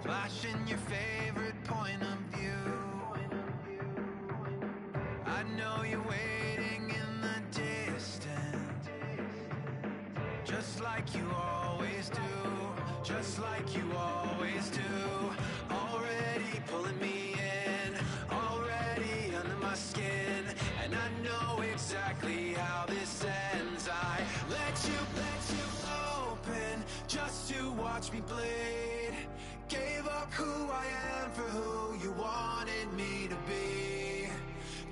Flashing your favorite point of view. I know you're waiting in the distance, just like you always do, just like you always do. Already pulling me in, already under my skin, and I know exactly how this ends. I let you open just to watch me bleed. Gave up who I am for who you wanted me to be.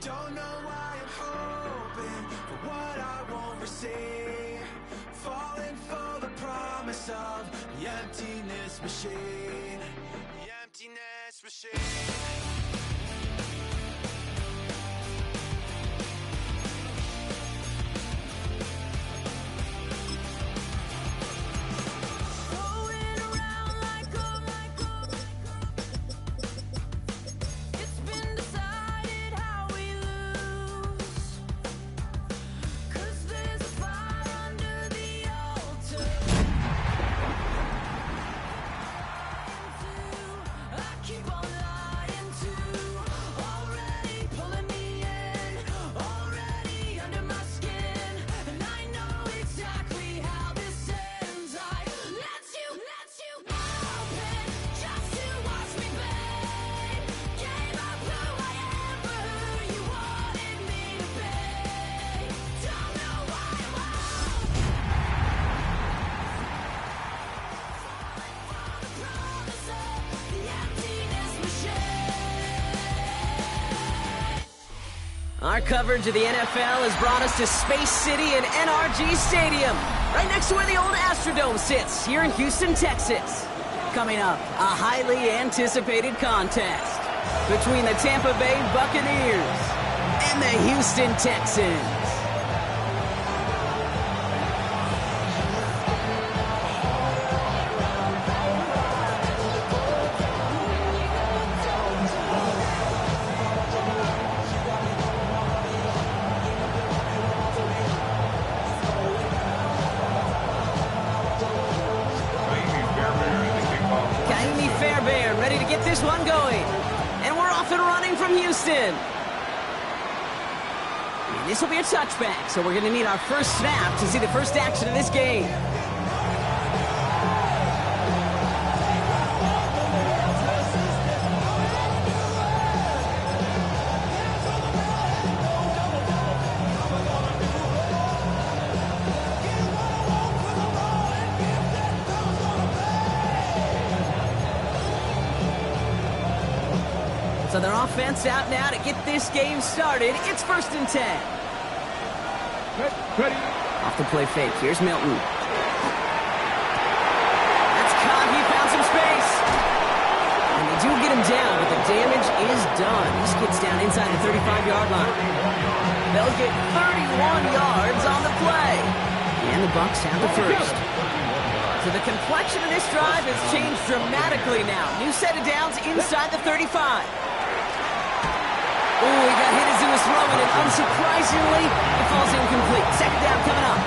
Don't know why I'm hoping for what I won't receive. Falling for the promise of the emptiness machine. The emptiness machine. Our coverage of the NFL has brought us to Space City and NRG Stadium, right next to where the old Astrodome sits, here in Houston, Texas. Coming up, a highly anticipated contest between the Tampa Bay Buccaneers and the Houston Texans. This one going, and we're off and running from Houston. And this will be a touchback, so we're going to need our first snap to see the first action of this game. So their offense out now to get this game started. It's 1st and 10. Ready. Off the play fake. Here's Milton. That's caught. He found some space. And they do get him down, but the damage is done. He gets down inside the 35-yard line. They'll get 31 yards on the play. And the Bucs have the first. So the complexion of this drive has changed dramatically now. New set of downs inside the 35. Oh, he got hit as he was throwing it. Unsurprisingly, it falls incomplete. Second down coming up.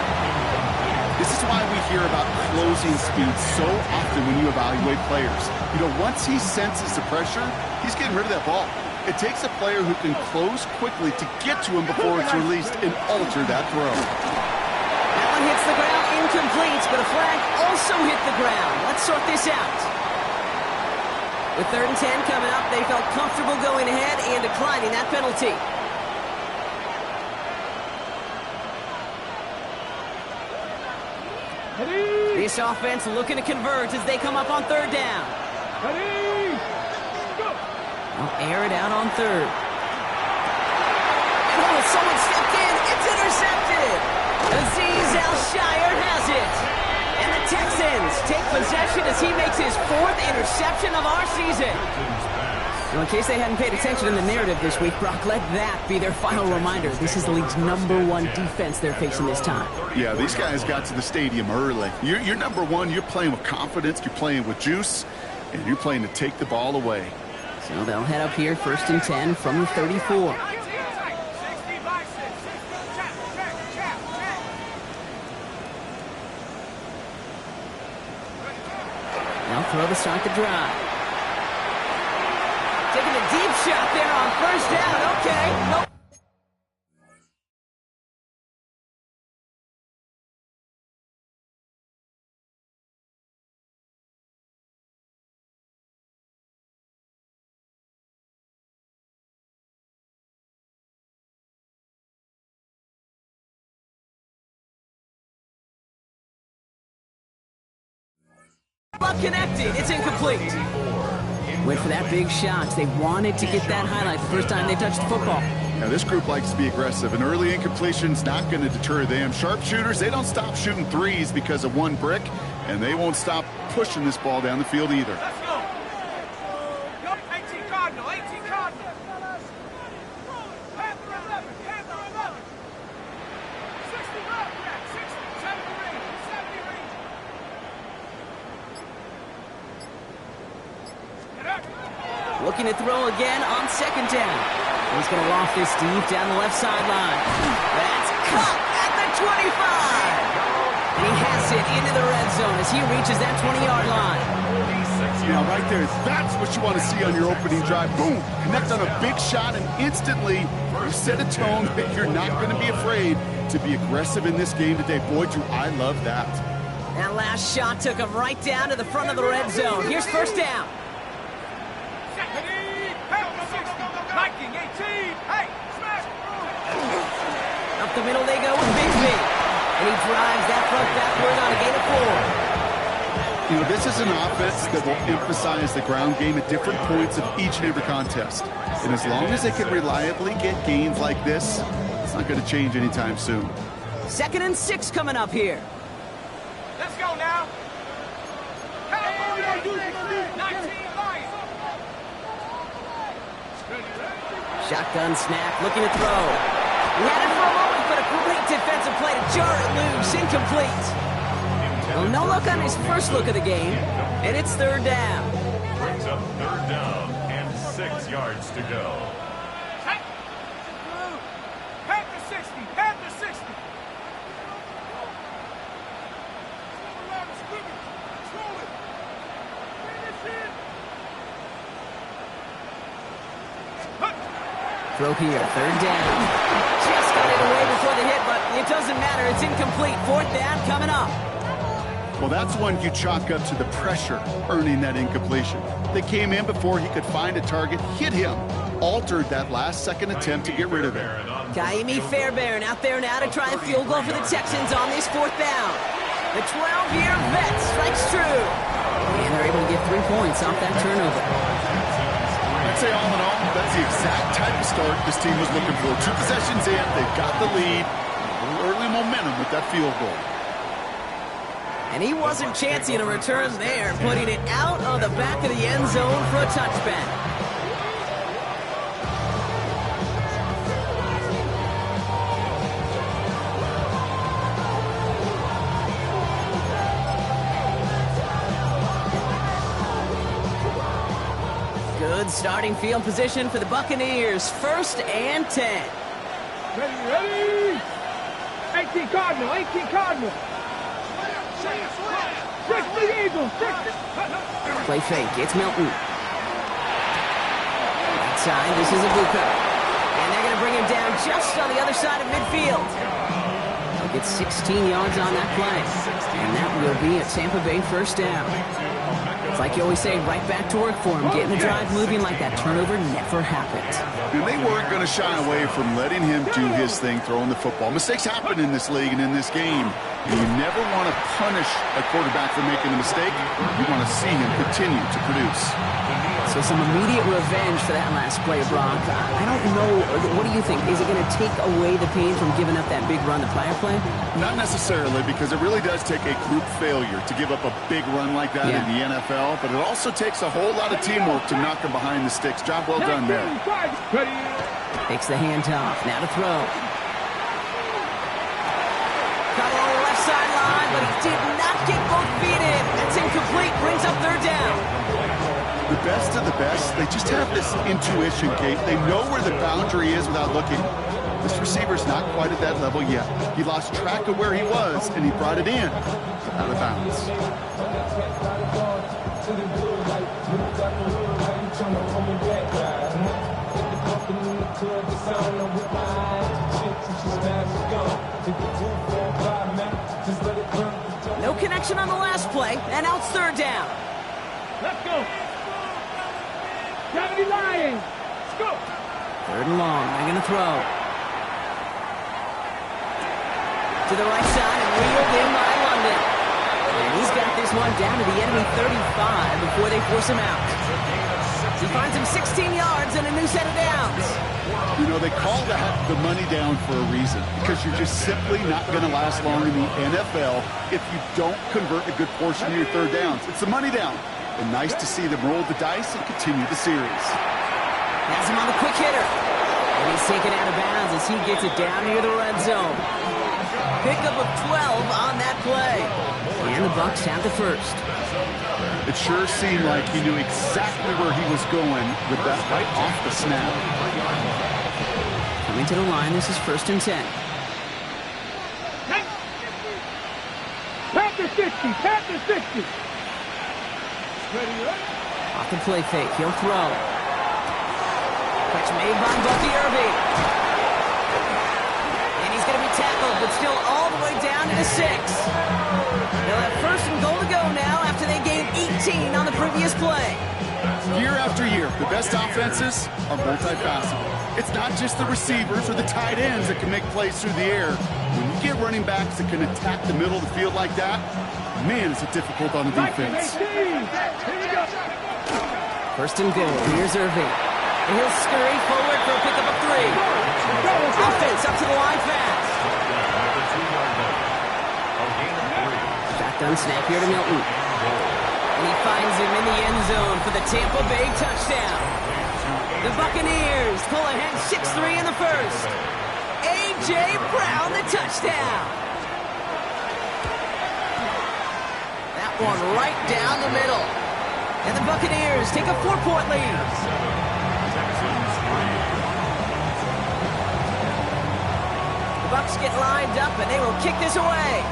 This is why we hear about closing speed so often when you evaluate players. You know, once he senses the pressure, he's getting rid of that ball. It takes a player who can close quickly to get to him before it's released and alter that throw. That one hits the ground, incomplete, but a flag also hit the ground. Let's sort this out. With 3rd and 10 coming up, they felt comfortable going ahead and declining that penalty. Ready. This offense looking to convert as they come up on 3rd down. Ready. Go. They'll air it out on 3rd. Oh, someone stepped in. It's intercepted. Azeez Al-Shaair has it. And the Texans take possession as he makes his 4th interception of our season. Well, in case they hadn't paid attention in the narrative this week, Brock, let that be their final reminder. This is the league's #1 defense they're facing this time. Yeah, these guys got to the stadium early. You're number one. You're playing with confidence. You're playing with juice. And you're playing to take the ball away. So they'll head up here 1st and 10 from the 34. They'll throw to start the drive. Taking a deep shot there on first down. Okay. Nope. Not connected. It's incomplete. Went for that big shot. They wanted to get that highlight the first time they touched the football. Now, this group likes to be aggressive. An early incompletion's not going to deter them. Sharpshooters, they don't stop shooting threes because of one brick, and they won't stop pushing this ball down the field either. Let's go. 18 Cardinal, 18 Cardinal. Panther 11, Panther 11. 60 Wildcat, 60, 70 range, 70 range. Looking to throw again on second down. He's going to loft this deep down the left sideline. That's caught at the 25. And he has it into the red zone as he reaches that 20-yard line. Now, right there, that's what you want to see on your opening drive. Boom! Connect on a big shot, and instantly you set a tone that you're not going to be afraid to be aggressive in this game today. Boy, do I love that. That last shot took him right down to the front of the red zone. Here's first down. Viking 18. Hey, smash. Up the middle they go with Bigsby. And he drives that front backward on a gain of 4. You know, this is an offense that will emphasize the ground game at different points of each and every contest. And as long as they can reliably get gains like this, it's not going to change anytime soon. 2nd and 6 coming up here. Let's go now. California 19 Lions. Shotgun snap, looking to throw. He had it for a moment, but a great defensive play to jar it loose. Incomplete. Well, no luck on his first look of the game, and it's third down. Brings up third down and 6 yards to go. Panther 60, Panther 60. Throw here, third down. Just got it away before the hit, but it doesn't matter. It's incomplete. Fourth down coming up. Well, that's one you chalk up to the pressure earning that incompletion. They came in before he could find a target, hit him, altered that last-second attempt to get rid of it. Kaimi Fairbairn out there now to try a field goal for the Texans on this fourth down. The 12-year vet strikes true. And they're able to get 3 points off that turnover. I'd say all in all, that's the exact type of start this team was looking for. 2 possessions in, they've got the lead. A little early momentum with that field goal. And he wasn't chancing a return there, putting it out of the back of the end zone for a touchback. Good starting field position for the Buccaneers. 1st and 10. Ready. 18 Cardinal, 18 Cardinal. 60 Eagles, 60. Play fake, it's Milton. Right side, this is a blue coat. And they're going to bring him down just on the other side of midfield. They'll get 16 yards on that play. And that will be a Tampa Bay first down. It's like you always say, right back to work for him, getting the drive moving like that turnover never happened. And they weren't going to shy away from letting him do his thing, throwing the football. Mistakes happen in this league and in this game. And you never want to punish a quarterback for making a mistake. You want to see him continue to produce. So some immediate revenge for that last play, Brock. I don't know. What do you think? Is it going to take away the pain from giving up that big run the prior play? Not necessarily, because it really does take a group failure to give up a big run like that in the NFL. But it also takes a whole lot of teamwork to knock him behind the sticks. Job well done there. Takes the handoff. Now to throw. Got on the left sideline, but he did not get both feet in. That's incomplete. Brings up third down. The best of the best, they just have this intuition, Kate. They know where the boundary is without looking. This receiver's not quite at that level yet. He lost track of where he was, and he brought it in out of bounds. No connection on the last play, and now it's third down. Let's go. Gravity Lions. Let's go. Third and long, they're going to throw. To the right side and wheeled in by London. And he's got this one down to the enemy 35 before they force him out. He finds him 16 yards and a new set of downs. You know, they call that the money down for a reason, because you're just simply not going to last long in the NFL if you don't convert a good portion of your third downs. It's the money down. And nice to see them roll the dice and continue the series. Has him on the quick hitter. And he's taken out of bounds as he gets it down near the red zone. Pickup of 12 on that play. And the Bucs have the first. It sure seemed like he knew exactly where he was going with that right off the snap. Coming to the line, this is 1st and 10. Panther 60. Panther 60. Off the play fake, he'll throw. Catch made by Bucky Irving. And he's going to be tackled, but still all the way down to the 6. They'll have 1st and goal to go now after they gained 18 on the previous play. Year after year, the best offenses are multifaceted. It's not just the receivers or the tight ends that can make plays through the air. When you get running backs that can attack the middle of the field like that, man, is it difficult on the defense. 1st and goal, here's Irving. And he'll scurry forward for a pickup of 3. Offense up to the line fast. Shotgun snap here to Milton. And he finds him in the end zone for the Tampa Bay touchdown. The Buccaneers pull ahead 6-3 in the first. A.J. Brown, the touchdown. That one right down the middle. And the Buccaneers take a 4-point lead. The Bucs get lined up and they will kick this away.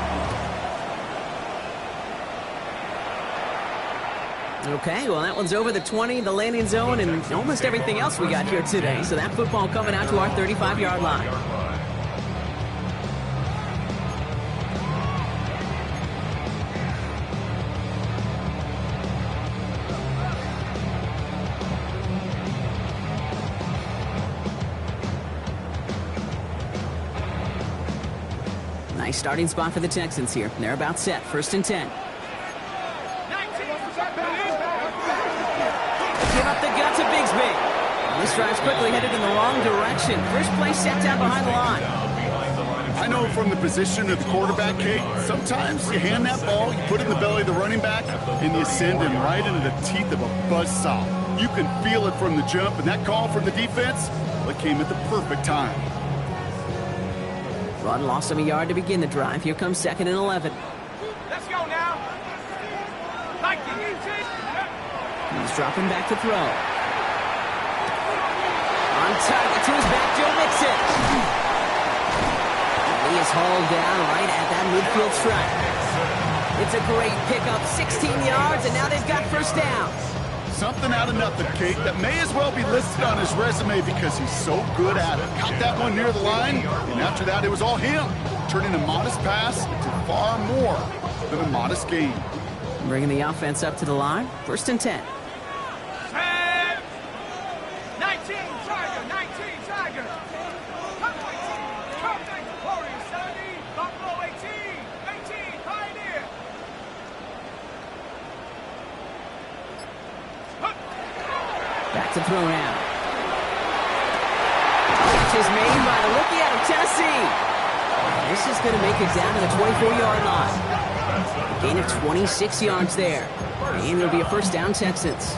Okay, well, that one's over the 20, the landing zone, and almost everything else we got here today. So that football coming out to our 35-yard line. Nice starting spot for the Texans here. They're about set. 1st and 10. Give up the guts of Bigsby. This drive's quickly headed in the wrong direction. First play set down behind the line. I know from the position of the quarterback, Kate, sometimes you hand that ball, you put it in the belly of the running back, and you send him right into the teeth of a buzzsaw. You can feel it from the jump, and that call from the defense, well, it came at the perfect time. Run lost him a yard to begin the drive. Here comes 2nd and 11. Let's go now. Like the He's dropping back to throw. On target to his back, Joe Mixon. He is hauled down right at that midfield stripe. It's a great pickup, 16 yards, and now they've got 1st down. Something out of nothing, Kate, that may as well be listed on his resume because he's so good at it. Caught that one near the line, and after that, it was all him, turning a modest pass into far more than a modest gain. Bringing the offense up to the line. 1st and 10. 19 Tiger, 19 Tiger. Warriors 70, Buffalo 18, 18 Pioneer. Back to throw now. Catch is made by the rookie out of Tennessee. This is going to make it down to the 24-yard line. A gain of 26 yards there. And it'll be a 1st down, Texans.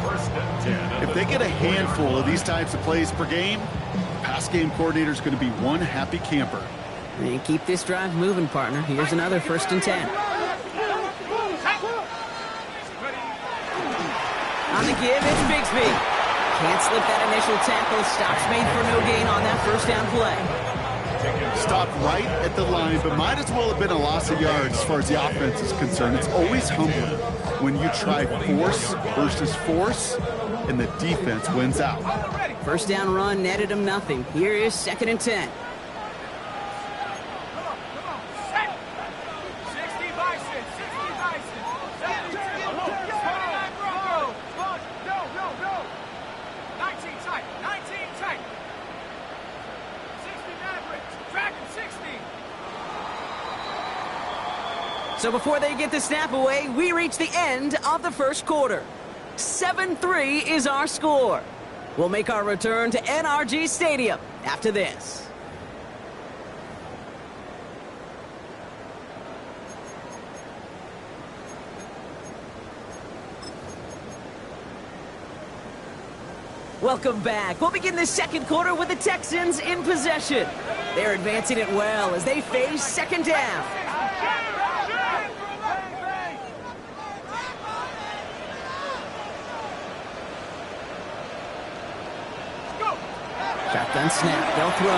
If they get a handful of these types of plays per game, pass game coordinator is going to be one happy camper. And keep this drive moving, partner. Here's another 1st and 10. On the give, it's Bigsby. Can't slip that initial tackle. Stops made for no gain on that 1st down play. Stopped right at the line, but might as well have been a loss of yards as far as the offense is concerned. It's always humbling when you try force versus force, and the defense wins out. First down run netted him nothing. Here is 2nd and 10. So before they get the snap away, we reach the end of the first quarter. 7-3 is our score. We'll make our return to NRG Stadium after this. Welcome back. We'll begin the second quarter with the Texans in possession. They're advancing it well as they face 2nd down. Shotgun snap, they'll throw.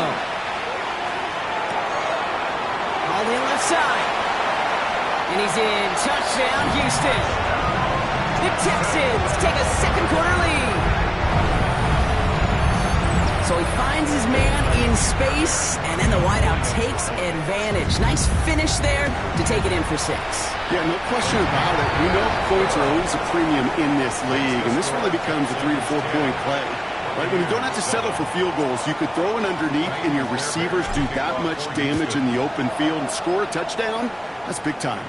All in left side. And he's in. Touchdown, Houston. The Texans take a second quarter lead. So he finds his man in space, and then the wideout takes advantage. Nice finish there to take it in for 6. Yeah, no question about it. We know points are always a premium in this league, and this really becomes a 3 to 4 point play. Right, when you don't have to settle for field goals, you could throw it underneath and your receivers do that much damage in the open field and score a touchdown. That's big time.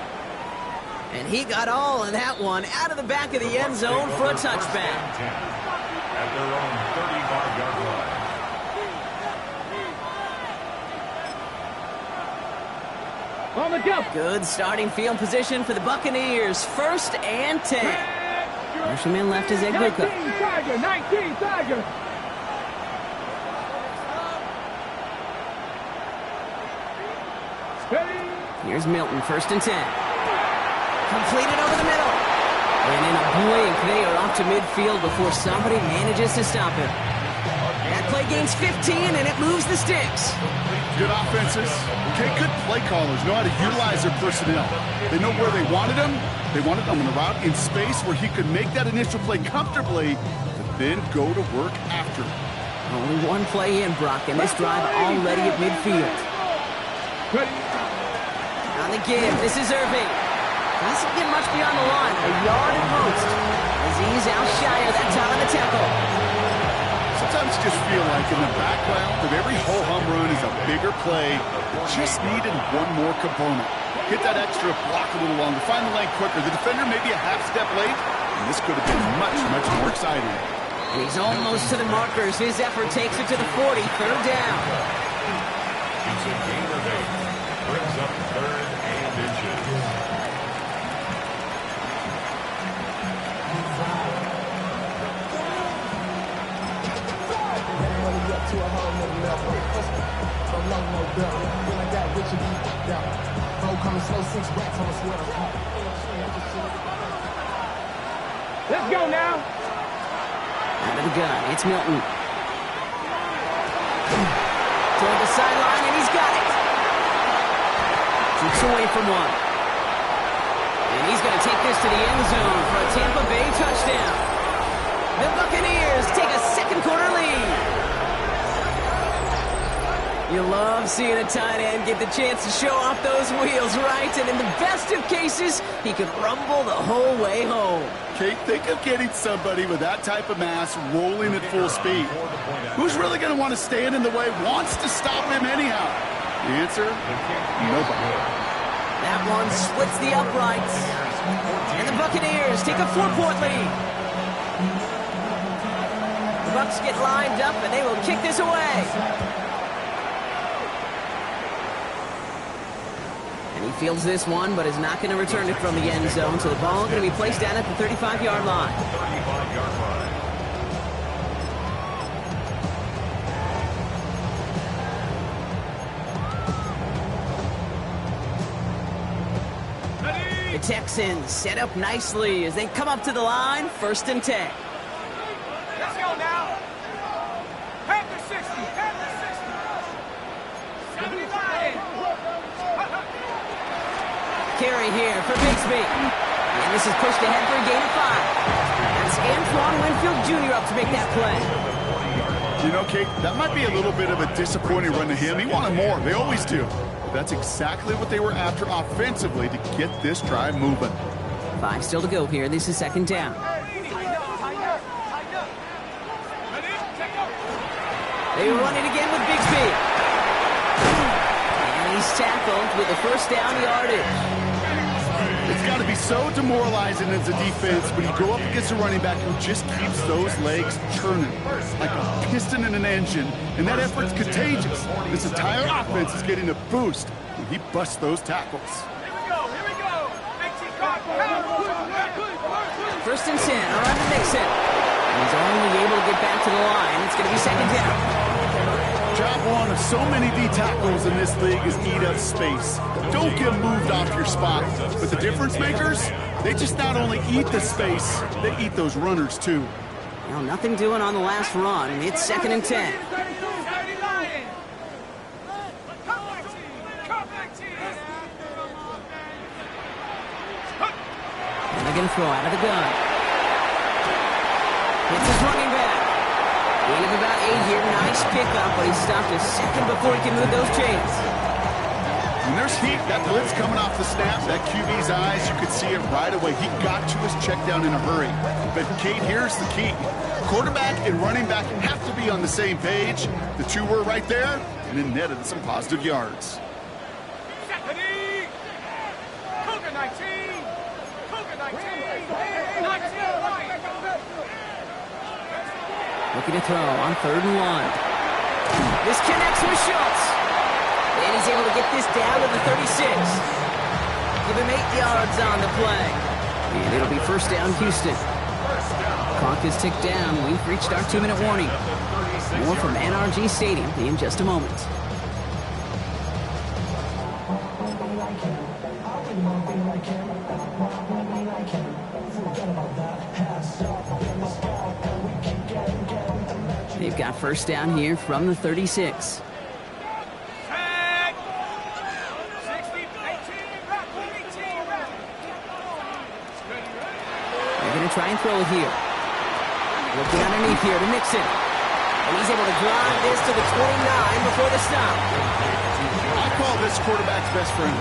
And he got all of that one out of the back of the end zone for a touchback. At their own 35-yard line. On the go. Good starting field position for the Buccaneers. 1st and 10. Marshman left is Egbuka. 19 Tiger, 19 Tiger. Here's Milton, 1st and 10. Completed over the middle. And in a blink, they are off to midfield before somebody manages to stop him. That play gains 15, and it moves the sticks. Good offenses. Okay, good play callers know how to utilize their personnel. They know where they wanted him. They wanted him on the route in space where he could make that initial play comfortably, but then go to work after. Only one play in, Brock, and this drive already at midfield. On the give, this is Irving. Doesn't get much beyond the line, a yard at most, as he's out shy of that top of the tackle. Sometimes you just feel like in the background of every ho-hum run is a bigger play that just needed one more component. Hit that extra block a little longer, find the lane quicker. The defender maybe a half step late, and this could have been much, much more exciting. And he's almost to the markers. His effort takes it to the 40, 3rd down. It's a gain of 8. Brings up 3rd and inches. Let's go now. Out of the gun, it's Milton. Toward the sideline, and he's got it. Keeps away from one. And he's going to take this to the end zone for a Tampa Bay touchdown. The Buccaneers take a second quarter lead. You love seeing a tight end get the chance to show off those wheels, right? And in the best of cases, he could rumble the whole way home. Kate, think of getting somebody with that type of mass rolling at full speed. Who's really going to want to stand in the way, wants to stop him anyhow? The answer? Nobody. That one splits the uprights. And the Buccaneers take a 4-point lead. The Bucs get lined up, and they will kick this away. And he fields this one, but is not going to return it from the end zone, so the ball is going to be placed down at the 35-yard line. 35-yard line. The Texans set up nicely as they come up to the line, 1st and 10. Let's go now. Head to 60. Head to 60. 79. Carry here for Bigsby. And this is pushed ahead for a gain of 5. That's It's Antoine Winfield Jr. up to make that play. You know, Kate, that might be a little bit of a disappointing run to him. He wanted more. They always do. That's exactly what they were after offensively to get this drive moving. 5 still to go here. This is second down. They run it again with Bigsby. And he's tackled with a first down yardage. It's got to be so demoralizing as a defense when you go up against a running back who just keeps those legs churning like a piston in an engine, and that effort's contagious. This entire offense is getting a boost when he busts those tackles. Here we go. First and 10, around to Mixon. He's only able to get back to the line. It's going to be second down. Job one of so many D tackles in this league is eat up space. Don't get moved off your spot. But the difference makers, they just not only eat the space, they eat those runners too. Well, nothing doing on the last run. It's second and 10. And they're going to throw out of the gun. It's his running back. Gain of about 8 here. Nice pickup, but he stopped a second before he can move those chains. When there's heat, that blitz coming off the snap, that QB's eyes, you could see it right away. He got to his check down in a hurry. But Kate, here's the key. Quarterback and running back have to be on the same page. The two were right there, and it netted some positive yards. Looking to throw on 3rd and 1. This connects with Schultz. And he's able to get this down to the 36. Give him 8 yards on the play. And it'll be first down, Houston. Clock is ticked down. We've reached our 2-minute warning. More from NRG Stadium in just a moment. They've got first down here from the 36. Try and throw it here. Looking underneath here to Mixon. And he's able to drive this to the 29 before the stop. I call this quarterback's best friend.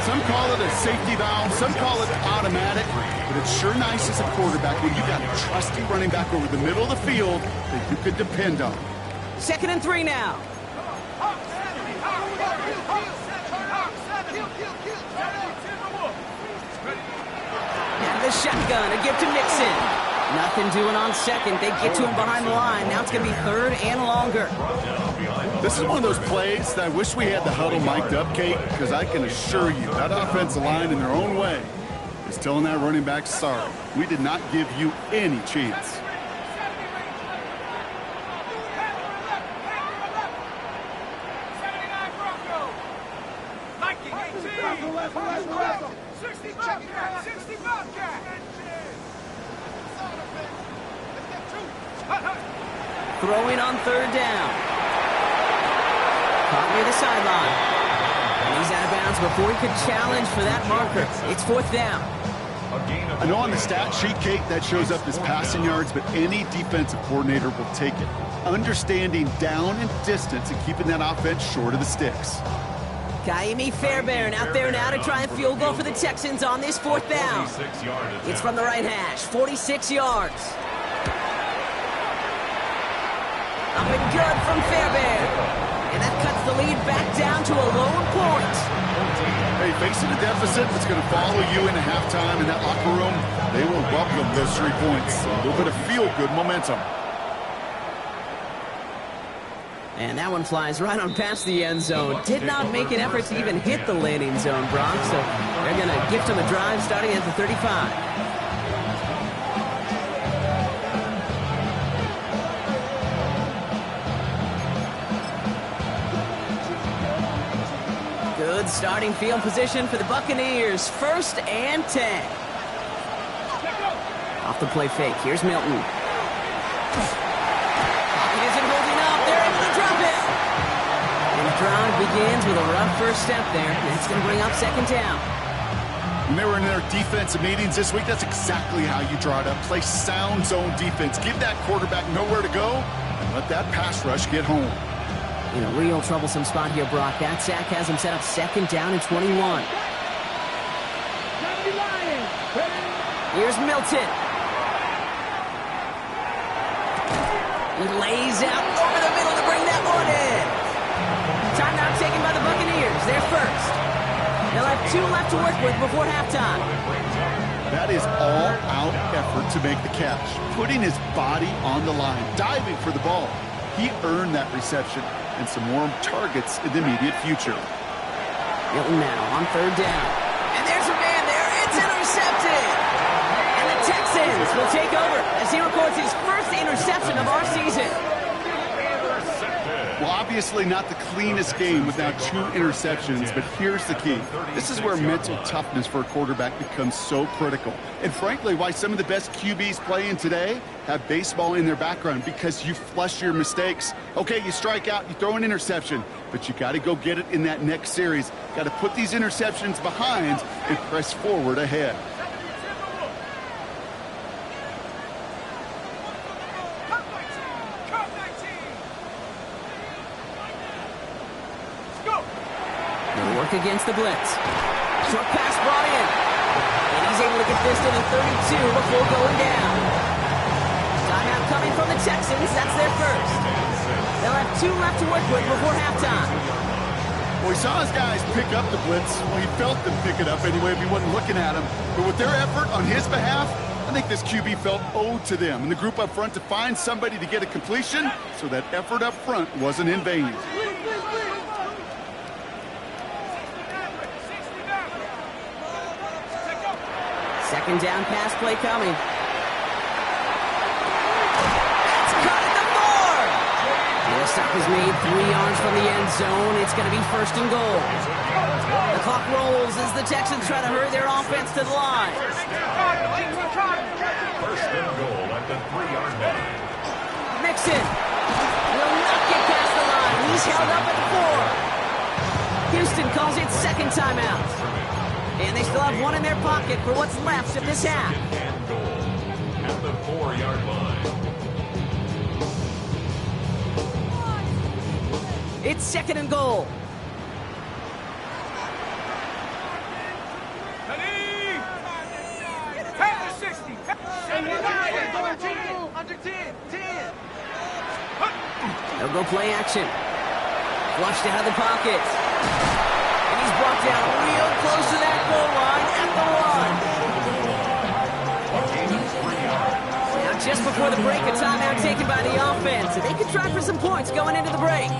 Some call it a safety valve, some call it automatic, but it's sure nice as a quarterback when you got a trusty running back over the middle of the field that you could depend on. 2nd and 3 now. The shotgun, a give to Mixon. Nothing doing on second. They get to him behind the line. Now it's going to be 3rd and longer. This is one of those plays that I wish we had the huddle mic'd up, Kate, because I can assure you that offensive line in their own way is telling that running back, sorry, we did not give you any chance. Throwing on 3rd down. Caught near the sideline. And he's out of bounds before he could challenge for that marker. It's 4th down. I know on the stat sheet, Kate, that shows up as passing yards, but any defensive coordinator will take it. Understanding down and distance and keeping that offense short of the sticks. Kaimi Fairbairn out there now to try and field goal for the Texans on this 4th down. It's from the right hash, 46 yards. Up and good from Fairbairn. And that cuts the lead back down to a lone point. Hey, facing a deficit that's going to follow you into halftime in that locker room, they will welcome those 3 points. A little bit of feel-good momentum. And that one flies right on past the end zone. Did not make an effort to even hit the landing zone, Brock. So they're going to gift him a drive starting at the 35. Good starting field position for the Buccaneers. 1st and 10. Off the play fake. Here's Milton. He isn't holding up. They're able to drop it. And the drive begins with a rough first step there. That's going to bring up 2nd down. When they were in their defensive meetings this week, that's exactly how you draw it up. Play sound zone defense. Give that quarterback nowhere to go and let that pass rush get home. In a real troublesome spot here, Brock. That sack has him set up 2nd down and 21. Here's Milton. He lays out over the middle to bring that one in. Timeout taken by the Buccaneers. They're first. They'll have 2 left to work with before halftime. That is all-out effort to make the catch, putting his body on the line, diving for the ball. He earned that reception and some more targets in the immediate future. Milton now on 3rd down. And there's a man there. It's intercepted. And the Texans will take over as he records his first interception of our season. Well, obviously not the cleanest game with now 2 interceptions, but here's the key. This is where mental toughness for a quarterback becomes so critical. And frankly, why some of the best QBs playing today have baseball in their background, because you flush your mistakes. Okay, you strike out, you throw an interception, but you got to go get it in that next series. Got to put these interceptions behind and press forward ahead. Against the blitz. Short pass brought in. And he's able to get this to the 32 before going down. Timeout coming from the Texans. That's their first. They'll have 2 left to work with before halftime. Well, he saw his guys pick up the blitz. Well, he felt them pick it up anyway if he wasn't looking at him. But with their effort on his behalf, I think this QB felt owed to them and the group up front to find somebody to get a completion, so that effort up front wasn't in vain. Second down pass play coming. It's caught at the 4. The stop is made 3 yards from the end zone. It's going to be 1st and goal. The clock rolls as the Texans try to hurry their offense to the line. 1st and goal at the 3-yard line. Mixon will not get past the line. He's held up at the 4. Houston calls it 2nd timeout. And they still have 1 in their pocket for what's left of this half. And goal at the 4-yard line. It's 2nd and goal. They'll go play action. Flushed out of the pocket. And he's brought down real close to that goal line at the 1. Now just before the break, a timeout taken by the offense. They could try for some points going into the break.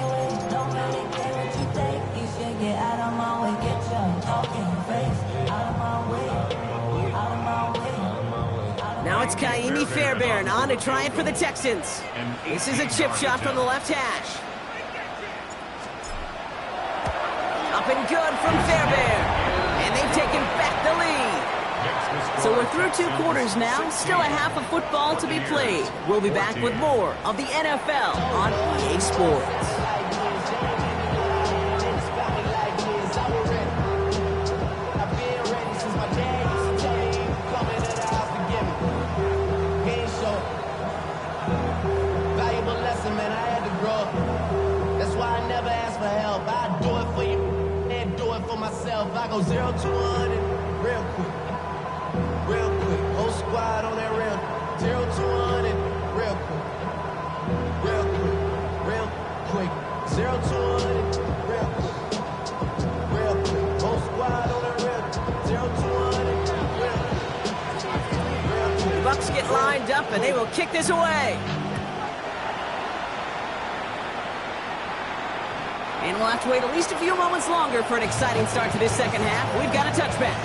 Now it's Kaimi Fairbairn on to try it for the Texans. This is a chip shot from the left hash. Up and good from Fairbairn. And they've taken back the lead. So we're through 2 quarters now. Still a half of football to be played. We'll be back with more of the NFL on EA Sports. I go 0 to 100 real quick. Whole squad on that real 0 to 100 real quick. 0 to 100 real quick. Whole squad on that real 0 to 100 The Bucs get lined up and they will kick this away. And we'll have to wait at least a few moments longer for an exciting start to this second half. We've got a touchback.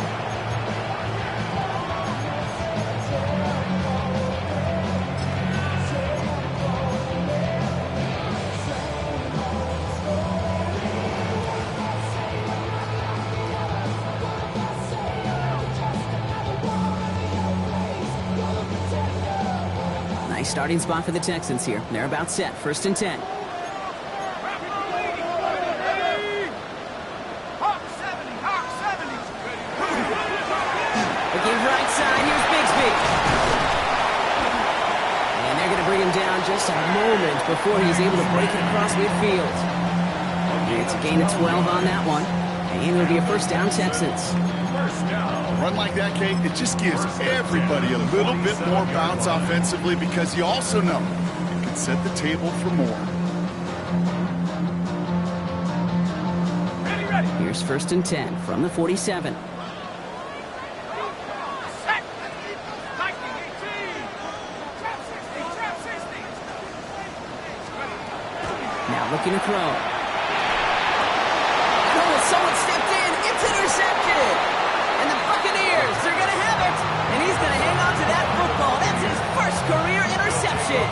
Nice starting spot for the Texans here. They're about set. 1st and 10. down just a moment before he's able to break it across midfield. And it's a gain of 12 on that one. And it'll be a first down, Texans. First down. A run like that, Kate, it just gives everybody a little bit more bounce offensively because you also know it can set the table for more. Ready. Here's first and 10 from the 47. Set. 19, 18. Trap 60. Now looking to throw. Oh, someone stepped in. It's intercepted. And the Buccaneers, they're going to have it. And he's going to hang on to that football. That's his first career interception.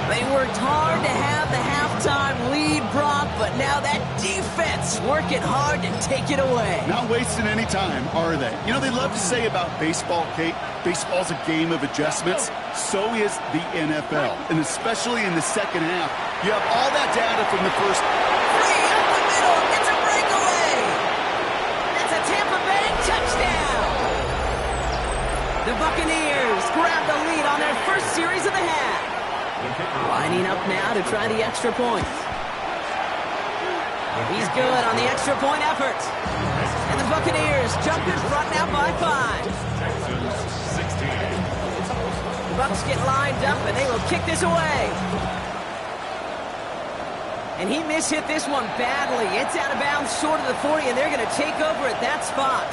They worked hard to have the halftime lead, Brock, but now that defense working hard to take it away. Not wasting any time, are they? You know, they love to say about baseball, Kate, baseball's a game of adjustments. So is the NFL. And especially in the second half, you have all that data from the first. Free up the middle. It's a breakaway. That's a Tampa Bay touchdown. The Buccaneers grab the lead on their first series of the half. Lining up now to try the extra point. He's good on the extra point effort. And the Buccaneers jump in front now by 5. Texans 16. The Bucs get lined up and they will kick this away. And he mishit this one badly. It's out of bounds short of the 40, and they're going to take over at that spot.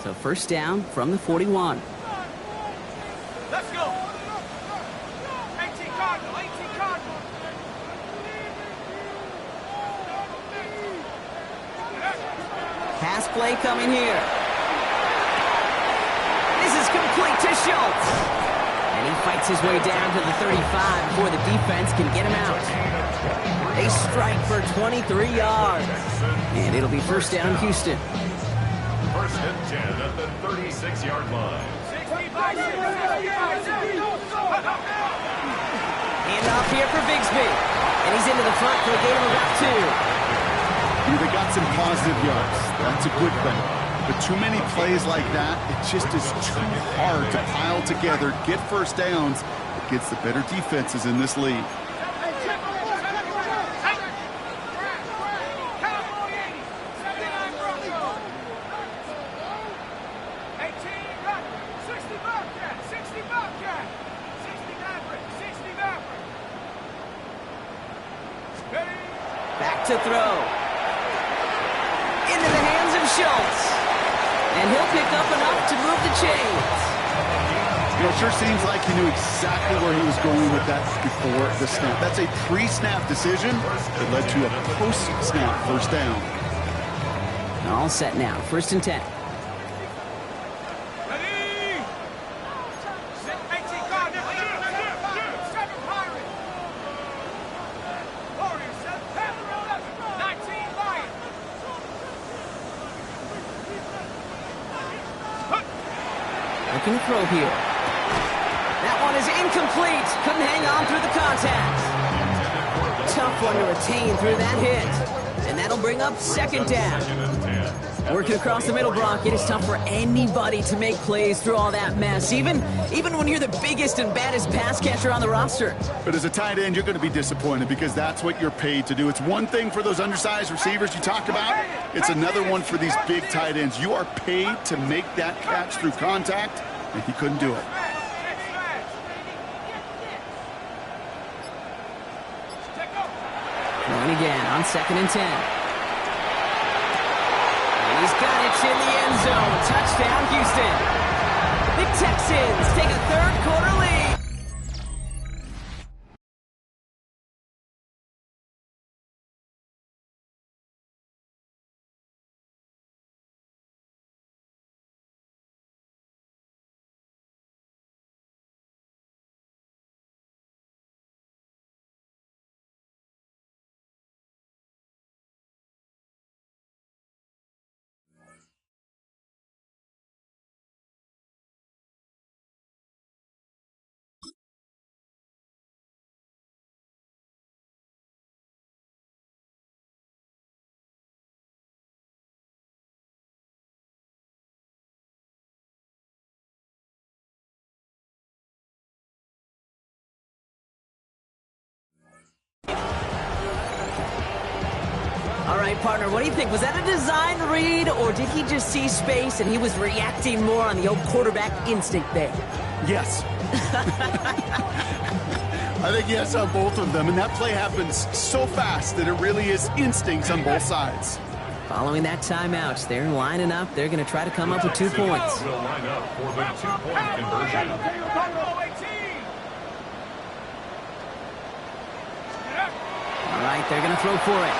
So first down from the 41. Let's go. 18 Cardinal. Pass play coming here. This is complete to Schultz. And he fights his way down to the 35 before the defense can get him out. They strike for 23 yards. And it'll be first down, Houston. First and 10 at the 36-yard line. Hand off here for Bigsby. And he's into the front for a gain of about 2. They got some positive yards. That's a good thing. But too many plays like that, it just is too hard to pile together, get first downs against the better defenses in this league. Back to throw. Into the hands of Schultz. And he'll pick up enough to move the chains. You know, it sure seems like he knew exactly where he was going with that before the snap. That's a pre-snap decision that led to a post-snap first down. All set now. First and 10. Looking to throw here. That one is incomplete. Couldn't hang on through the contact. Tough one to retain through that hit. And that'll bring up second down. Working across the middle, Brock, it is tough for anybody to make plays through all that mess, even when you're the biggest and baddest pass catcher on the roster. But as a tight end, you're going to be disappointed because that's what you're paid to do. It's one thing for those undersized receivers you talked about. It's another one for these big tight ends. You are paid to make that catch through contact, and he couldn't do it. Going again on second and 10. And he's got it in the end zone. Touchdown, Houston. The Texans take a third quarter lead. right, partner. What do you think? Was that a design read, or did he just see space and he was reacting more on the old quarterback instinct there? Yes. I think yes on both of them, and that play happens so fast that it really is instincts on both sides. Following that timeout, they're lining up. They're going to try to come up with 2 points. Will line up for the 2-point conversion. All right, they're going to throw for it.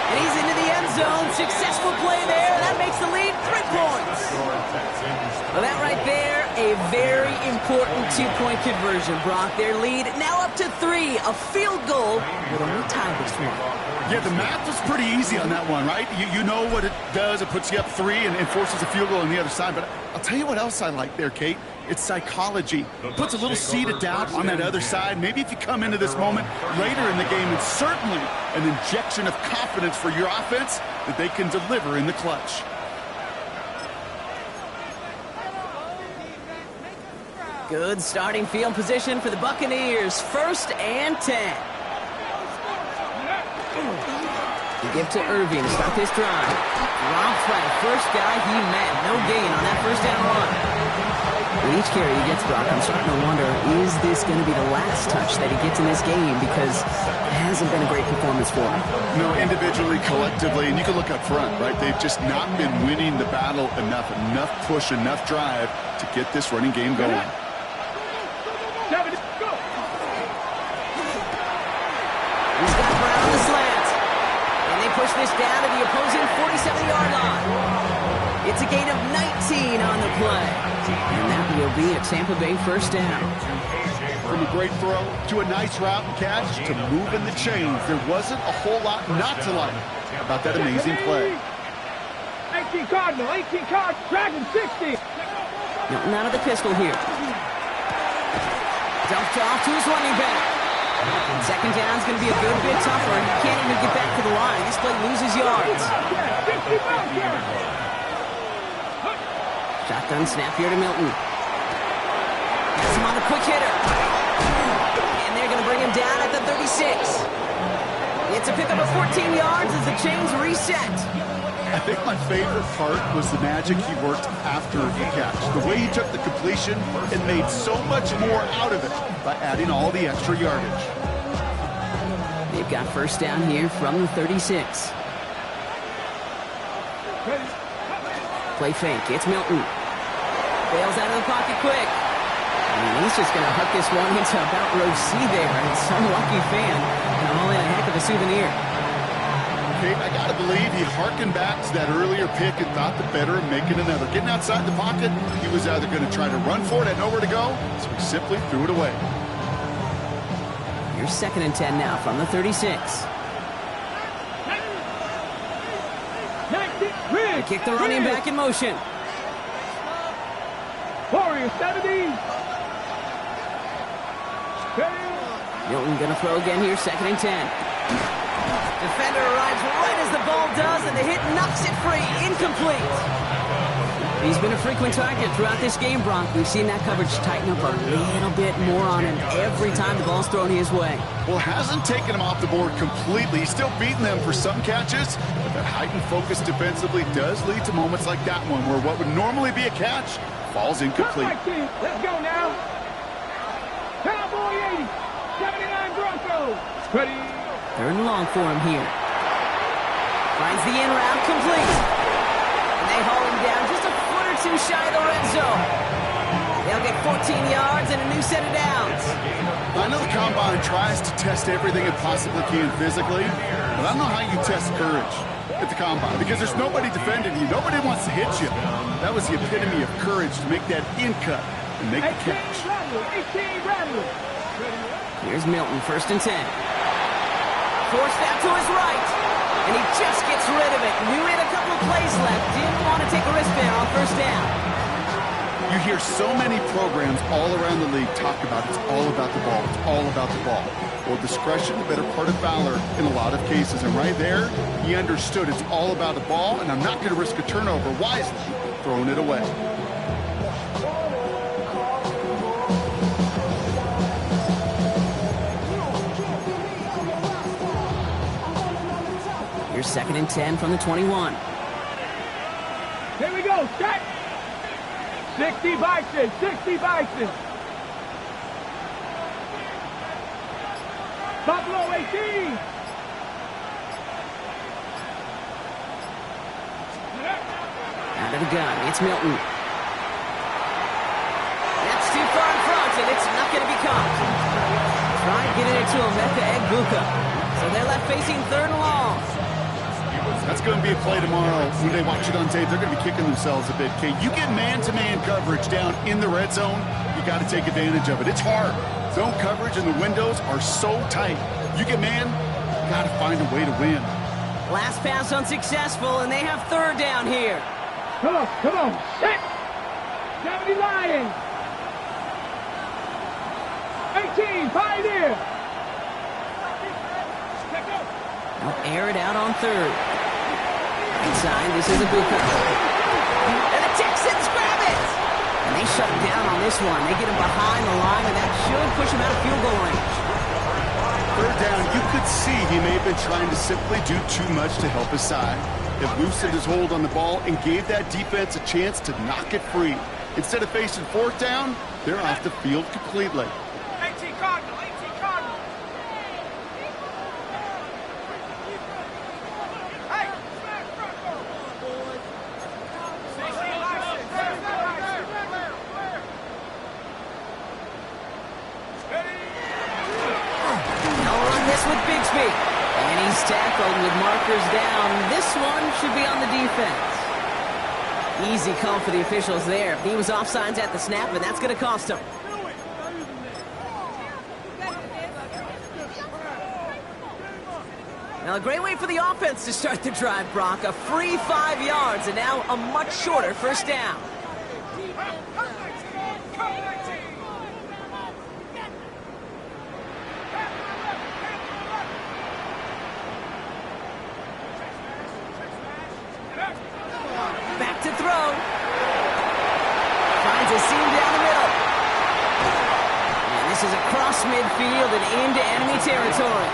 And he's into the end zone. Successful play there. That makes the lead 3 points. Well, that right there, a very important 2-point conversion, Brock. Their lead now up to 3. A field goal would only tie this one. Yeah, the math was pretty easy on that one, right? You know what it does. It puts you up 3 and forces a field goal on the other side. But I'll tell you what else I like there, Kate. It's psychology. Puts a little seed of doubt on that other side. Maybe if you come into this moment later in the game, it's certainly an injection of confidence for your offense that they can deliver in the clutch. Good starting field position for the Buccaneers. 1st and 10. You give to Irving to start this drive. Drops by the first guy he met. No gain on that 1st down run. With each carry he gets, Brock, I'm starting to wonder, is this going to be the last touch that he gets in this game? Because it hasn't been a great performance for him. No, individually, collectively, and you can look up front, right? They've just not been winning the battle enough push, enough drive to get this running game going. He's got Brown on the slant. And they push this down to the opposing 47-yard line. It's a gain of 19 on the play. And that will be a Tampa Bay 1st down. From a great throw to a nice route and catch to moving the chains, there wasn't a whole lot not to like about that amazing play. 18 Cardinal, 18 Card, Dragon 60. Milton out of the pistol here. Dumped off to his running back. And 2nd down's going to be a good bit tougher. He can't even get back to the line. This play loses yards. Shotgun snap here to Milton. Has him on the quick hitter. And they're going to bring him down at the 36. It's a pickup of 14 yards as the chains reset. I think my favorite part was the magic he worked after the catch. The way he took the completion and made so much more out of it by adding all the extra yardage. They've got 1st down here from the 36. Play fake. It's Milton. Bails out of the pocket quick. And he's just going to hook this one into about row C there. And some lucky fan can haul in a heck of a souvenir. Kate, I got to believe he hearkened back to that earlier pick and thought the better of making another. Getting outside the pocket, he was either going to try to run for it, had nowhere to go, so he simply threw it away. Here's 2nd and 10 now from the 36. They kick the running back in motion. Warrior 70. Milton going to throw again here, 2nd and 10. Defender arrives right as the ball does, and the hit knocks it free. Incomplete. He's been a frequent target throughout this game, Brock. We've seen that coverage tighten up a little bit more on him every time the ball's thrown his way. Well, hasn't taken him off the board completely. He's still beating them for some catches, but that heightened focus defensively does lead to moments like that one where what would normally be a catch falls incomplete. Let's go now. Cowboy 80, 79 Broncos. Ready. 3rd and long for him here. Finds the in route complete. And they haul him down just a foot or 2 shy of the red zone. They'll get 14 yards and a new set of downs. I know the combine tries to test everything it possibly can physically, but I don't know how you test courage at the combine because there's nobody defending you. Nobody wants to hit you. That was the epitome of courage to make that in cut and make the catch. 18 Rattler. Here's Milton, 1st and 10. Forced out to his right. And he just gets rid of it. Knew he had a couple of plays left. Didn't want to take a risk there on 1st down. You hear so many programs all around the league talk about it's all about the ball. It's all about the ball. Well, discretion, the better part of valor in a lot of cases. And right there, he understood it's all about the ball, and I'm not going to risk a turnover wisely, throwing it away. second and 10 from the 21. Here we go, set! 60 Bison, 60 Bison! Buffalo 18! Out of the gun, it's Milton. That's too far in front, and it's not going to be caught. Try getting it to Emeka Egbuka. So they're left facing third and long. That's going to be a play tomorrow. When they watch it on tape, they're going to be kicking themselves a bit. Okay, you get man-to-man coverage down in the red zone, you got to take advantage of it. It's hard. Zone coverage and the windows are so tight. You get man, you got to find a way to win. Last pass unsuccessful, and they have third down here. Come on, set! 70 Lions! 18, Pioneer! They'll air it out on third. Inside, this is Egbuka. And the Texans grab it! And they shut down on this one. They get him behind the line, and that should push him out of field goal range. Third down, you could see he may have been trying to simply do too much to help his side. It loosened his hold on the ball and gave that defense a chance to knock it free. Instead of facing fourth down, they're off the field completely. 18 Cardinal, 18 Cardinal! Hey! They'll run this with Bigsby. And he's tackled with markers down. This one should be on the defense. Easy call for the officials there. He was offsides at the snap, and that's going to cost him. Now, a great way for the offense to start the drive, Brock. A free 5 yards, and now a much shorter first down. Back to throw. Finds a seam down the middle. And this is across midfield and into enemy territory.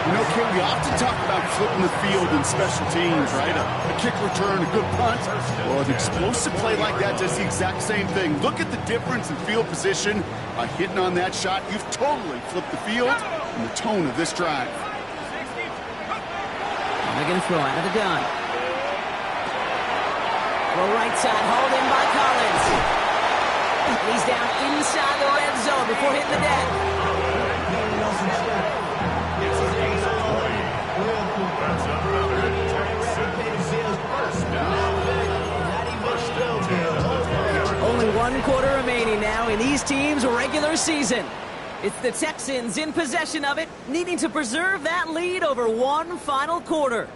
You know, Kate, we often talk about flipping the field in special teams, right? A kick return, a good punt. Well, an explosive play like that does the exact same thing. Look at the difference in field position. By hitting on that shot, you've totally flipped the field and the tone of this drive. They're going to throw out of the gun. Well, right side, hauled in by Collins. He's down inside the red zone before hitting the deck. That's another Texans. Only 1 quarter remaining now in these teams' regular season. It's the Texans in possession of it, needing to preserve that lead over one final quarter.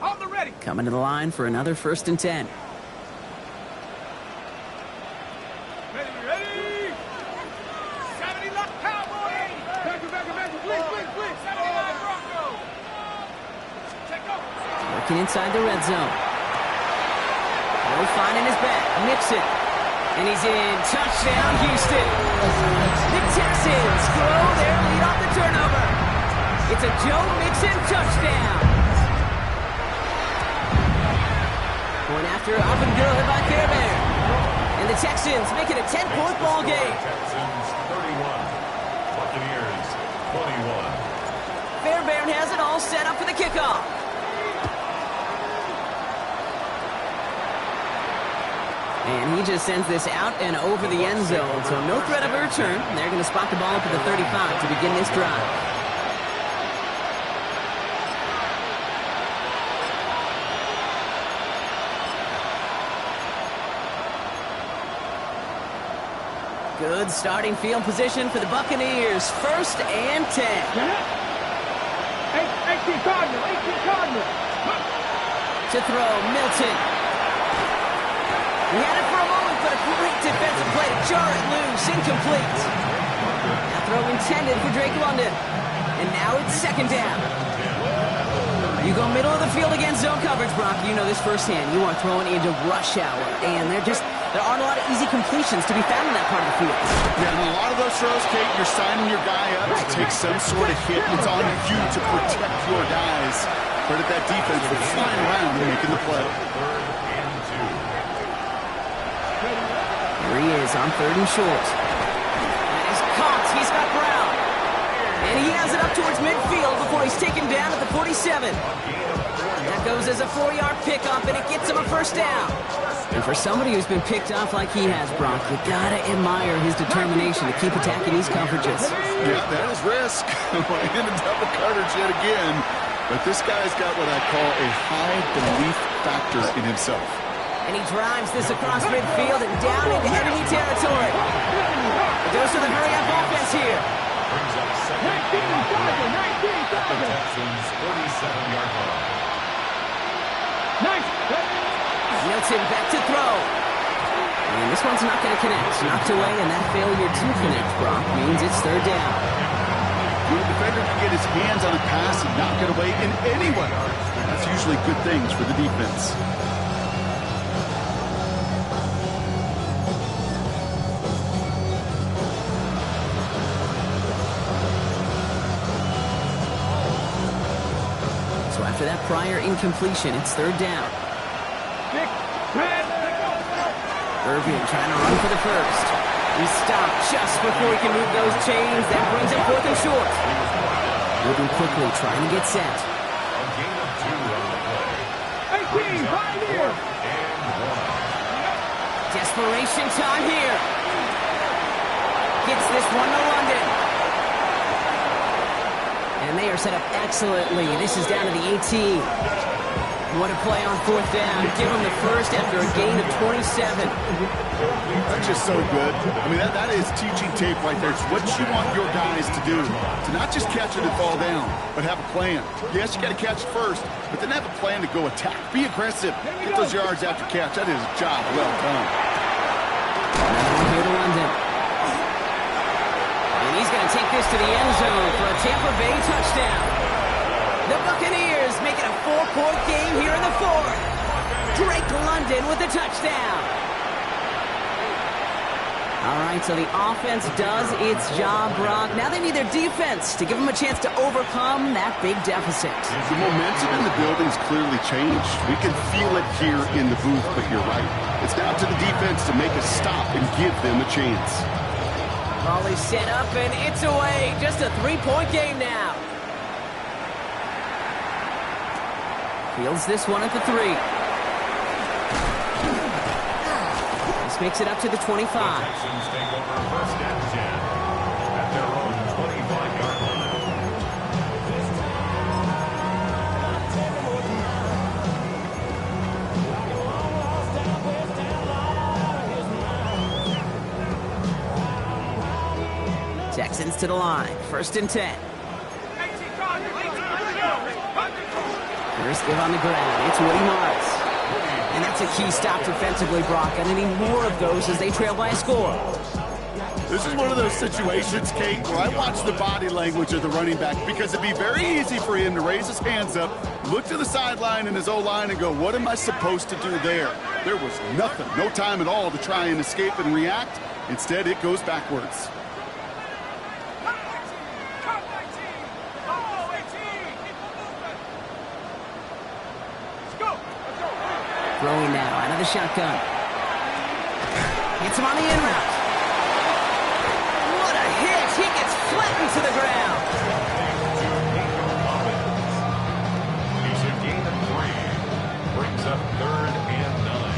Hold the ready! Coming to the line for another 1st and 10. Ready! 70 left Cowboys! Back, blitz! 79 Broncos! Take over! Working inside the red zone. No finding his back. Mixon. And he's in. Touchdown, Houston. The Texans grow their lead off the turnover. It's a Joe Mixon touchdown. Going after often good by Fairbairn. And the Texans make it a 10-point ball game. Texans 31, Buccaneers 21. Fairbairn has it all set up for the kickoff. And he just sends this out and over the end zone, so no threat of a return. They're going to spot the ball up at the 35 to begin this drive. Good starting field position for the Buccaneers. 1st and 10. 18 Cardinal! To throw, Milton. He had it for a moment, but a great defensive play to jar it loose. Incomplete. Now throw intended for Drake London. And now it's 2nd down. You go middle of the field against zone coverage, Brock. You know this firsthand. You are throwing into rush hour, and there aren't a lot of easy completions to be found in that part of the field. Yeah, and a lot of those throws, Kate, you're signing your guy up to take some sort of hit. It's on you to protect your guys. But at that defense, we're flying around and making the play. Here he is on 3rd and short. And he's caught. He's got Brown. And he has it up towards midfield before he's taken down at the 47. That goes as a 4-yard pickup, and it gets him a first down. And for somebody who's been picked off like he has, Brock, you gotta admire his determination to keep attacking these coverages. Yeah, that is risk. In a double coverage yet again. But this guy's got what I call a high belief factor in himself. And he drives this across midfield and down into enemy territory. It goes to the hurry-up offense here. Brings up second and 5 at the Texans' 47-yard line. Milton back to throw. And this one's not going to connect. Knocked away, and that failure to connect, Brock, means it's 3rd down. When a defender can get his hands on a pass and knock it away in any way, that's usually good things for the defense. So after that prior incompletion, it's 3rd down. Irvin trying to run for the first. He's stopped just before he can move those chains. That brings him 4th and short. Moving quickly, trying to get set. A gain of 2 on the play. 18, right here. Desperation time here. Gets this one to London. And they are set up excellently. This is down to the 18. What a play on 4th down. Give him the first after a gain of 27. That's just so good. I mean, that is teaching tape right there. It's what you want your guys to do. To not just catch it and fall down, but have a plan. Yes, you got to catch it first, but then have a plan to go attack. Be aggressive. Get those yards after catch. That is a job well done. Now here to London. And he's going to take this to the end zone for a Tampa Bay touchdown. The Buccaneers make it a 4-point game here in the 4th. Drake London with the touchdown. All right, so the offense does its job, Brock. Now they need their defense to give them a chance to overcome that big deficit. The momentum in the building's clearly changed. We can feel it here in the booth, but you're right. It's down to the defense to make a stop and give them a chance. Ball is set up, and it's away. Just a 3-point game now. Fields this one at the 3. This makes it up to the 25. The Texans take over 1st and 10 at their own 25-yard line. Texans to the line. 1st and 10. First give on the ground. It's Woody Morris. And that's a key stop defensively, Brock. And they need more of those as they trail by a score. This is one of those situations, Kate, where I watch the body language of the running back because it'd be very easy for him to raise his hands up, look to the sideline in his O-line and go, what am I supposed to do there? There was nothing, no time at all to try and escape and react. Instead, it goes backwards. Throwing now out of the shotgun. Hits him on the in route. What a hit! He gets flattened to the ground. He's a gain of 3. Brings up 3rd and 9.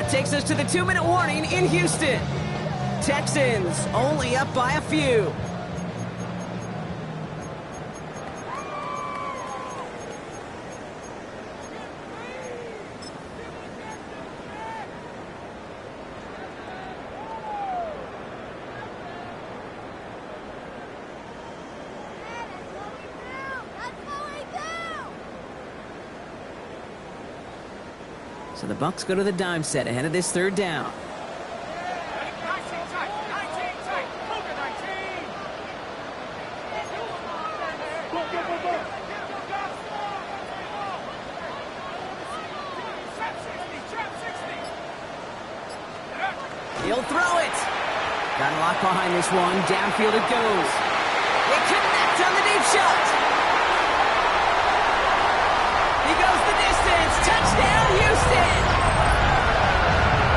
Takes us to the 2-minute warning in Houston. Texans only up by a few. So the Bucks go to the dime set ahead of this third down. 19 tight. 19 tight. Cougar 19. Go, go, go, go. Trap 60. Trap 60. He'll throw it. Got a lock behind this one. Downfield it goes. They connect on the deep shot. He goes the distance. Touchdown, Houston.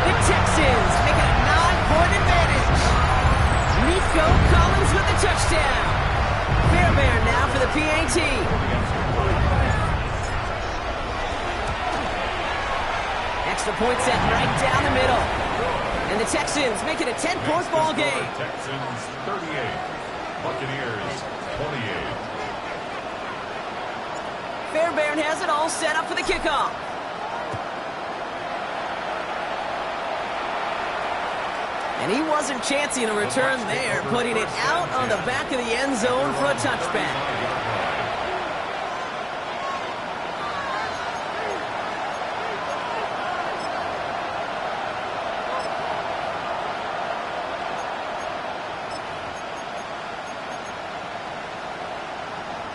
The Texans make it a 9-point advantage. Nico Collins with the touchdown. Fairbairn now for the PAT. Extra point set right down the middle. And the Texans make it a 10-point ball game. Texans 38, Buccaneers 28. Fairbairn has it all set up for the kickoff. And he wasn't chancing a return there, putting it out on the back of the end zone for a touchback.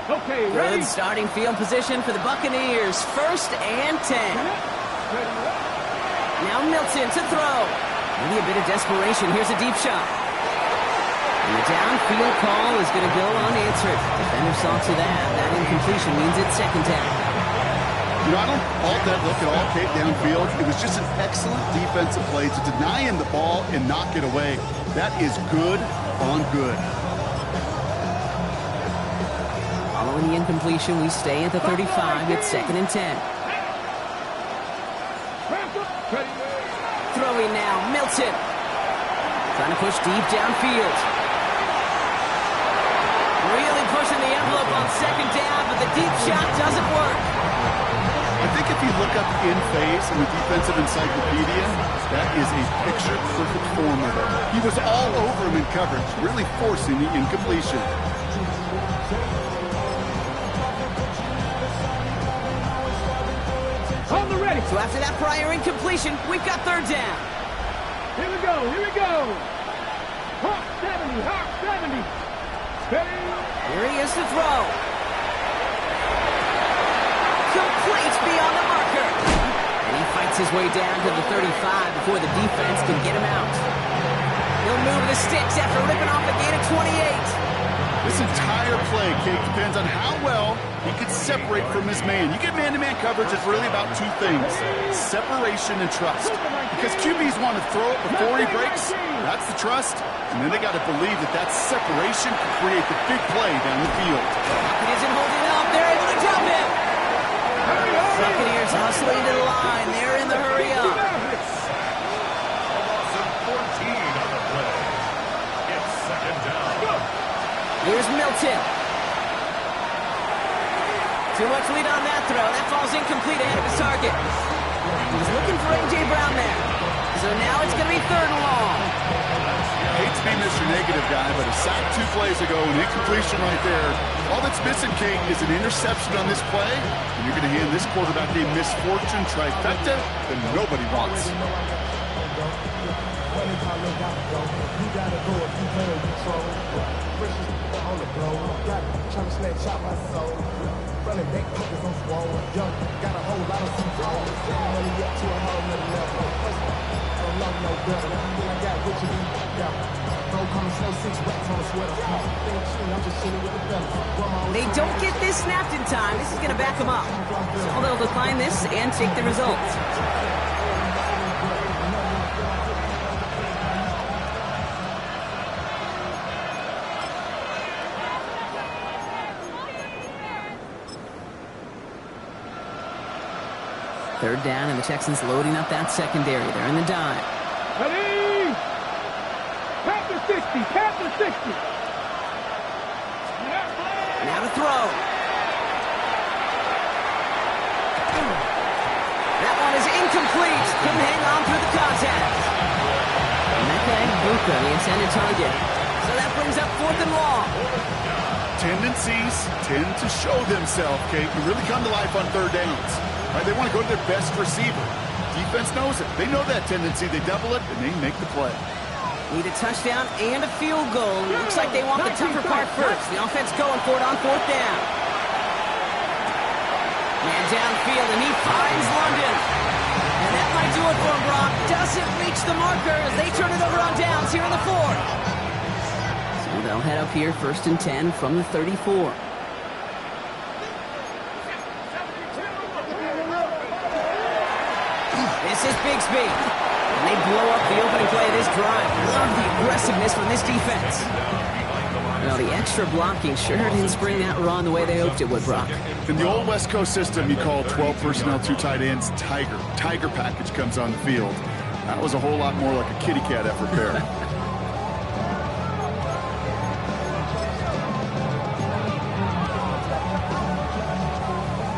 Okay, ready? Good starting field position for the Buccaneers. 1st and 10. Now Milton to throw. Maybe a bit of desperation. Here's a deep shot. And the downfield call is going to go unanswered. Defender saw to that. That incompletion means it's 2nd down. You know, I don't fault that look at all, Kate, downfield. It was just an excellent defensive play to deny him the ball and knock it away. That is good on good. Following the incompletion, we stay at the 35. It's 2nd and 10. Throwing now, Milton. Trying to push deep downfield. Really pushing the envelope on 2nd down, but the deep shot doesn't work. I think if you look up in phase in the defensive encyclopedia, that is a picture-perfect form of it. He was all over him in coverage, really forcing the incompletion. On the ready. So after that prior incompletion, we've got 3rd down. Here we go. Here we go. Hawk 70. Hawk 70. Steady. Here he is to throw. Complete beyond the marker. And he fights his way down to the 35 before the defense can get him out. He'll move the sticks after ripping off a gain of 28. This entire play, Kate, depends on how well he can separate from his man. You get man-to-man coverage, it's really about 2 things: separation and trust. Because QBs want to throw it before he breaks, that's the trust. And then they got to believe that that separation can create the big play down the field. He isn't holding it up. They're able to drop him. Buccaneers hustling to the line. They're in the hurry up. Loss of 14 on the play. It's 2nd down. Here's Milton. Too much lead on that throw. That falls incomplete ahead of his target. He was looking for A.J. Brown there. So now it's going to be 3rd and long. I hate to be Mr. Negative guy, but a sack 2 plays ago, an incompletion right there. All that's missing, Kate, is an interception on this play, and you're going to hand this quarterback a misfortune trifecta that nobody wants. They don't get this snapped in time. This is going to back them up. So they'll decline this and take the result. Third down, and the Texans loading up that secondary. They're in the dime. Ready. Panther 60. Panther 60. Now to throw. That one is incomplete. Couldn't hang on through the contact. Emeka Egbuka, the intended target. So that brings up 4th and long. Tendencies tend to show themselves, Kate, and really come to life on 3rd downs. Right? They want to go to their best receiver. defense knows it. They know that tendency. They double it, and they make the play. Need a touchdown and a field goal. Looks like they want the tougher part first. The offense going for it on 4th down. Man downfield, and he finds London. And that might do it for him, Brock. Doesn't reach the marker as they turn it over on downs here in the 4th. So they'll head up here 1st and 10 from the 34. This is Bigsby. And they blow up the opening play of this drive. Love the aggressiveness from this defense. Well, the extra blocking sure didn't spring that run the way they hoped it would, Brock. In the old West Coast system, you call 12 personnel, 2 tight ends, Tiger. Tiger package comes on the field. That was a whole lot more like a kitty cat effort there.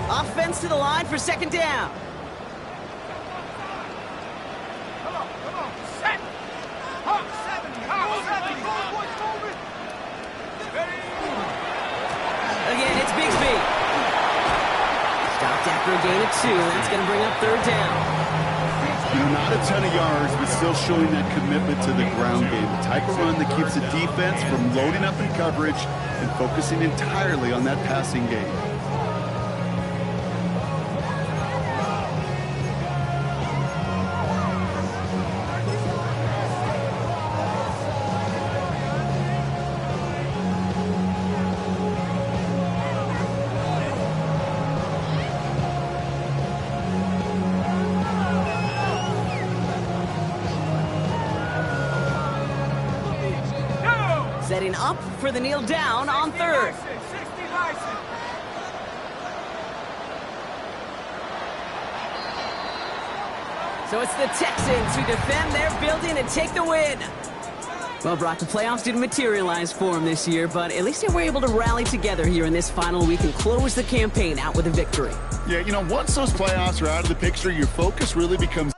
Offense to the line for 2nd down. Again, it's Bigsby. Stopped after a gain of 2. That's going to bring up 3rd down. You know, not a ton of yards, but still showing that commitment to the ground game. The type of run that keeps the defense from loading up in coverage and focusing entirely on that passing game. Setting up for the kneel down on 3rd. So it's the Texans who defend their building and take the win. Well, Brock, the playoffs didn't materialize for them this year, but at least they were able to rally together here in this final week and close the campaign out with a victory. Yeah, you know, once those playoffs are out of the picture, your focus really becomes